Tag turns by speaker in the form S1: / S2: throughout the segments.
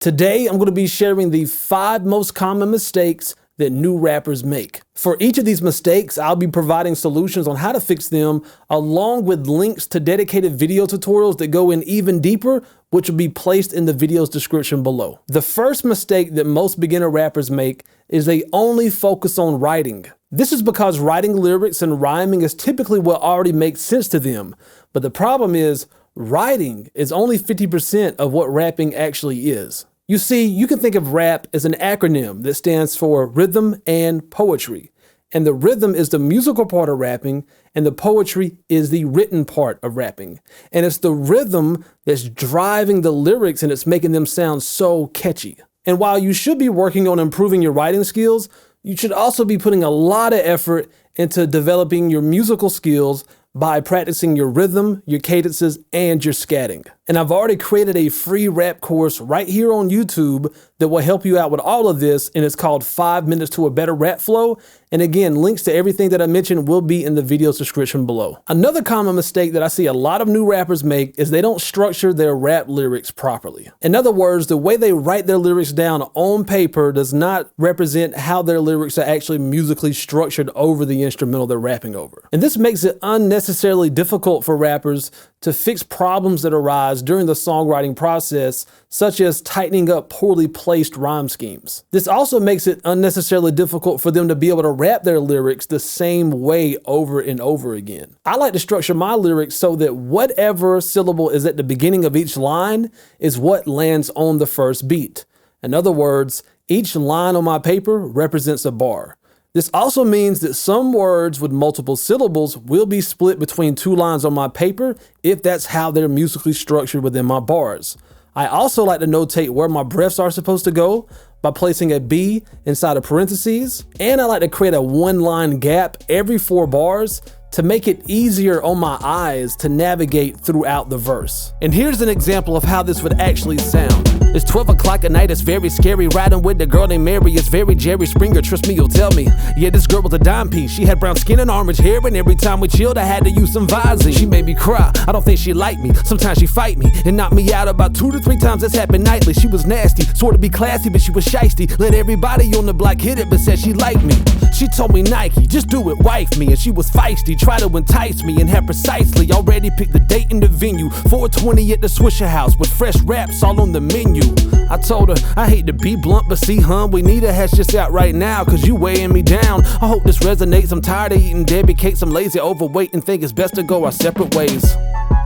S1: Today, I'm going to be sharing the 5 most common mistakes that new rappers make. For each of these mistakes, I'll be providing solutions on how to fix them, along with links to dedicated video tutorials that go in even deeper, which will be placed in the video's description below. The first mistake that most beginner rappers make is they only focus on writing. This is because writing lyrics and rhyming is typically what already makes sense to them. But the problem is, writing is only 50% of what rapping actually is. You see, you can think of rap as an acronym that stands for rhythm and poetry. And the rhythm is the musical part of rapping, and the poetry is the written part of rapping. And it's the rhythm that's driving the lyrics and it's making them sound so catchy. And while you should be working on improving your writing skills, you should also be putting a lot of effort into developing your musical skills by practicing your rhythm, your cadences, and your scatting. And I've already created a free rap course right here on YouTube that will help you out with all of this, and it's called 5 Minutes to a Better Rap Flow. And again, links to everything that I mentioned will be in the video's description below. Another common mistake that I see a lot of new rappers make is they don't structure their rap lyrics properly. In other words, the way they write their lyrics down on paper does not represent how their lyrics are actually musically structured over the instrumental they're rapping over. And this makes it unnecessarily difficult for rappers to fix problems that arise during the songwriting process, such as tightening up poorly placed rhyme schemes. This also makes it unnecessarily difficult for them to be able to rap their lyrics the same way over and over again. I like to structure my lyrics so that whatever syllable is at the beginning of each line is what lands on the first beat. In other words, each line on my paper represents a bar. This also means that some words with multiple syllables will be split between 2 lines on my paper if that's how they're musically structured within my bars. I also like to notate where my breaths are supposed to go by placing a B inside of parentheses, and I like to create a 1-line gap every 4 bars to make it easier on my eyes to navigate throughout the verse. And here's an example of how this would actually sound. It's 12 o'clock at night, it's very scary, riding with the girl named Mary, it's very Jerry Springer, trust me, you'll tell me. Yeah, this girl was a dime piece, she had brown skin and orange hair, and every time we chilled, I had to use some Visine. She made me cry, I don't think she liked me, sometimes she fight me, and knock me out about 2 to 3 times, this happened nightly. She was nasty, swore to be classy, but she was shiesty, let everybody on the block hit it, but said she liked me. She told me Nike, just do it, wife me, and she was feisty, try to entice me, and had precisely already picked the date and the venue, 420 at the Swisher House, with fresh raps all on the menu. I told her, I hate to be blunt, but see, hun, we need a hash this out right now, cause you weighing me down. I hope this resonates, I'm tired of eating Debbie cakes, I'm lazy, overweight, and think it's best to go our separate ways.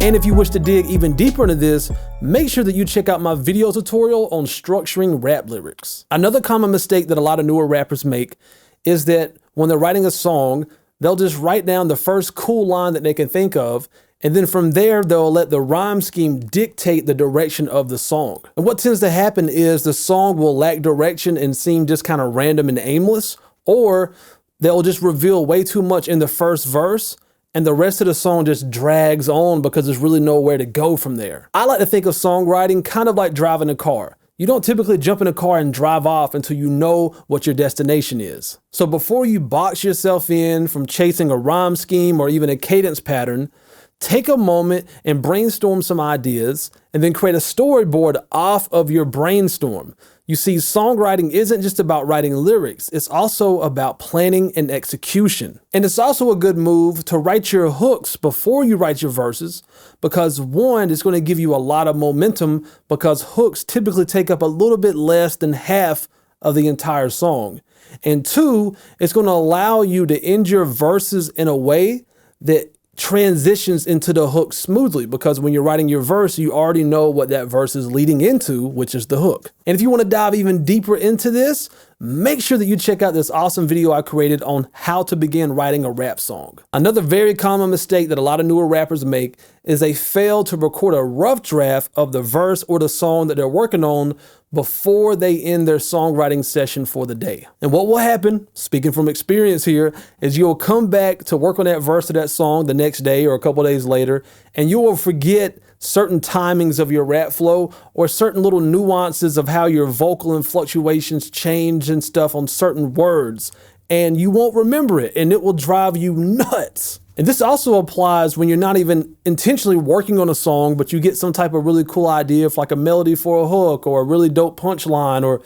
S1: And if you wish to dig even deeper into this, make sure that you check out my video tutorial on structuring rap lyrics. Another common mistake that a lot of newer rappers make is that when they're writing a song, they'll just write down the first cool line that they can think of, and then from there, they'll let the rhyme scheme dictate the direction of the song. And what tends to happen is the song will lack direction and seem just kind of random and aimless, or they'll just reveal way too much in the first verse, and the rest of the song just drags on because there's really nowhere to go from there. I like to think of songwriting kind of like driving a car. You don't typically jump in a car and drive off until you know what your destination is. So before you box yourself in from chasing a rhyme scheme or even a cadence pattern, take a moment and brainstorm some ideas and then create a storyboard off of your brainstorm. You see, songwriting isn't just about writing lyrics, it's also about planning and execution. And it's also a good move to write your hooks before you write your verses, because 1, it's going to give you a lot of momentum because hooks typically take up a little bit less than half of the entire song. And 2, it's going to allow you to end your verses in a way that transitions into the hook smoothly, because when you're writing your verse, you already know what that verse is leading into, which is the hook. And if you want to dive even deeper into this, make sure that you check out this awesome video I created on how to begin writing a rap song. Another very common mistake that a lot of newer rappers make is they fail to record a rough draft of the verse or the song that they're working on before they end their songwriting session for the day. And what will happen, speaking from experience here, is you'll come back to work on that verse of that song the next day or a couple days later, and you will forget certain timings of your rap flow or certain little nuances of how your vocal and fluctuations change and stuff on certain words, and you won't remember it, and it will drive you nuts. And this also applies when you're not even intentionally working on a song, but you get some type of really cool idea for like a melody for a hook or a really dope punchline or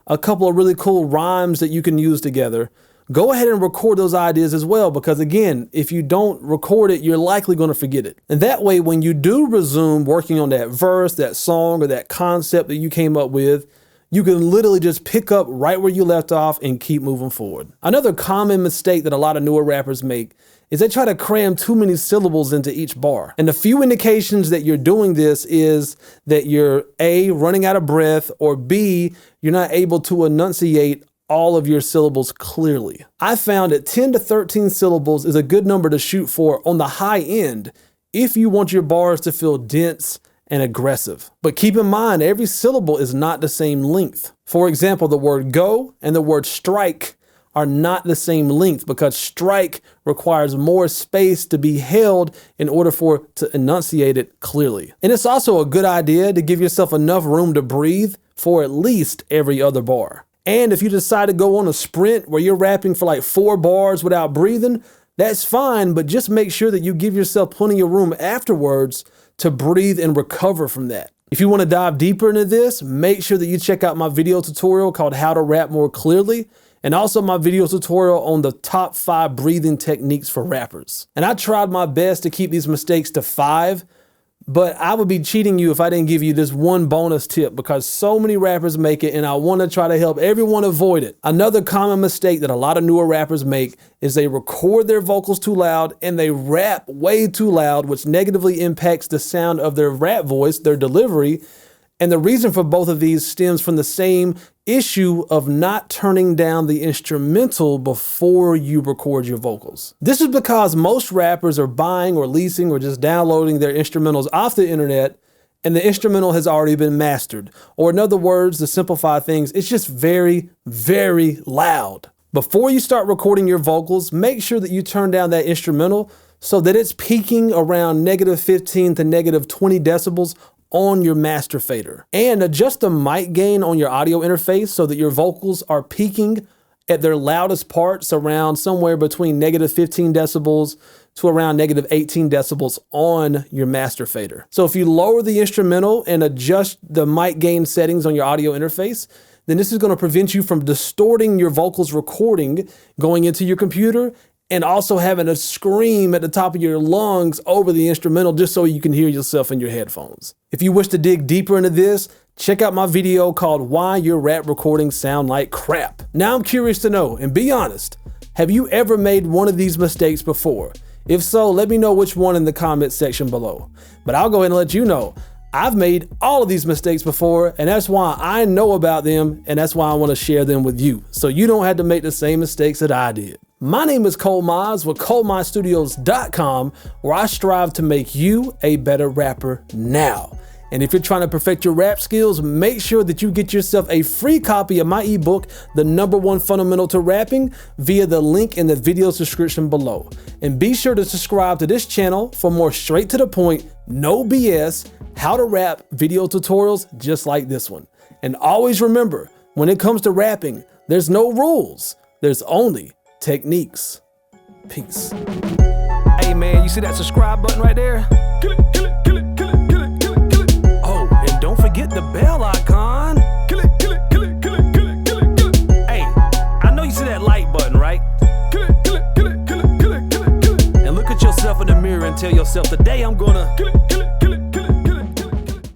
S1: a couple of really cool rhymes that you can use together. Go ahead and record those ideas as well, because again, if you don't record it, you're likely going to forget it. And that way, when you do resume working on that verse, that song, or that concept that you came up with, you can literally just pick up right where you left off and keep moving forward. Another common mistake that a lot of newer rappers make is they try to cram too many syllables into each bar. And a few indications that you're doing this is that you're A, running out of breath, or B, you're not able to enunciate all of your syllables clearly. I found that 10 to 13 syllables is a good number to shoot for on the high end if you want your bars to feel dense and aggressive. But keep in mind, every syllable is not the same length. For example, the word go and the word strike are not the same length because strike requires more space to be held in order for to enunciate it clearly. And it's also a good idea to give yourself enough room to breathe for at least every other bar. And if you decide to go on a sprint where you're rapping for like 4 bars without breathing, that's fine, but just make sure that you give yourself plenty of room afterwards to breathe and recover from that. If you want to dive deeper into this, make sure that you check out my video tutorial called How to Rap More Clearly, and also my video tutorial on the top 5 breathing techniques for rappers. And I tried my best to keep these mistakes to 5, but I would be cheating you if I didn't give you this one bonus tip because so many rappers make it and I want to try to help everyone avoid it. Another common mistake that a lot of newer rappers make is they record their vocals too loud and they rap way too loud, which negatively impacts the sound of their rap voice, their delivery. And the reason for both of these stems from the same issue of not turning down the instrumental before you record your vocals. This is because most rappers are buying or leasing or just downloading their instrumentals off the internet and the instrumental has already been mastered. Or in other words, to simplify things, it's just very, very loud. Before you start recording your vocals, make sure that you turn down that instrumental so that it's peaking around -15 to -20 decibels on your master fader, and adjust the mic gain on your audio interface so that your vocals are peaking at their loudest parts around somewhere between -15 decibels to around -18 decibels on your master fader. So if you lower the instrumental and adjust the mic gain settings on your audio interface, then this is going to prevent you from distorting your vocals recording going into your computer and also having a scream at the top of your lungs over the instrumental just so you can hear yourself in your headphones. If you wish to dig deeper into this, check out my video called Why Your Rap Recordings Sound Like Crap. Now I'm curious to know, and be honest, have you ever made one of these mistakes before? If so, let me know which one in the comment section below. But I'll go ahead and let you know, I've made all of these mistakes before, and that's why I know about them, and that's why I want to share them with you, so you don't have to make the same mistakes that I did. My name is Cole Mize with ColeMizeStudios.com, where I strive to make you a better rapper now. And if you're trying to perfect your rap skills, make sure that you get yourself a free copy of my ebook, The #1 Fundamental to Rapping, via the link in the video's description below. And be sure to subscribe to this channel for more straight to the point, no BS, how to rap video tutorials just like this one. And always remember, when it comes to rapping, there's no rules, there's only techniques. Peace. Hey man, you see that subscribe button right there?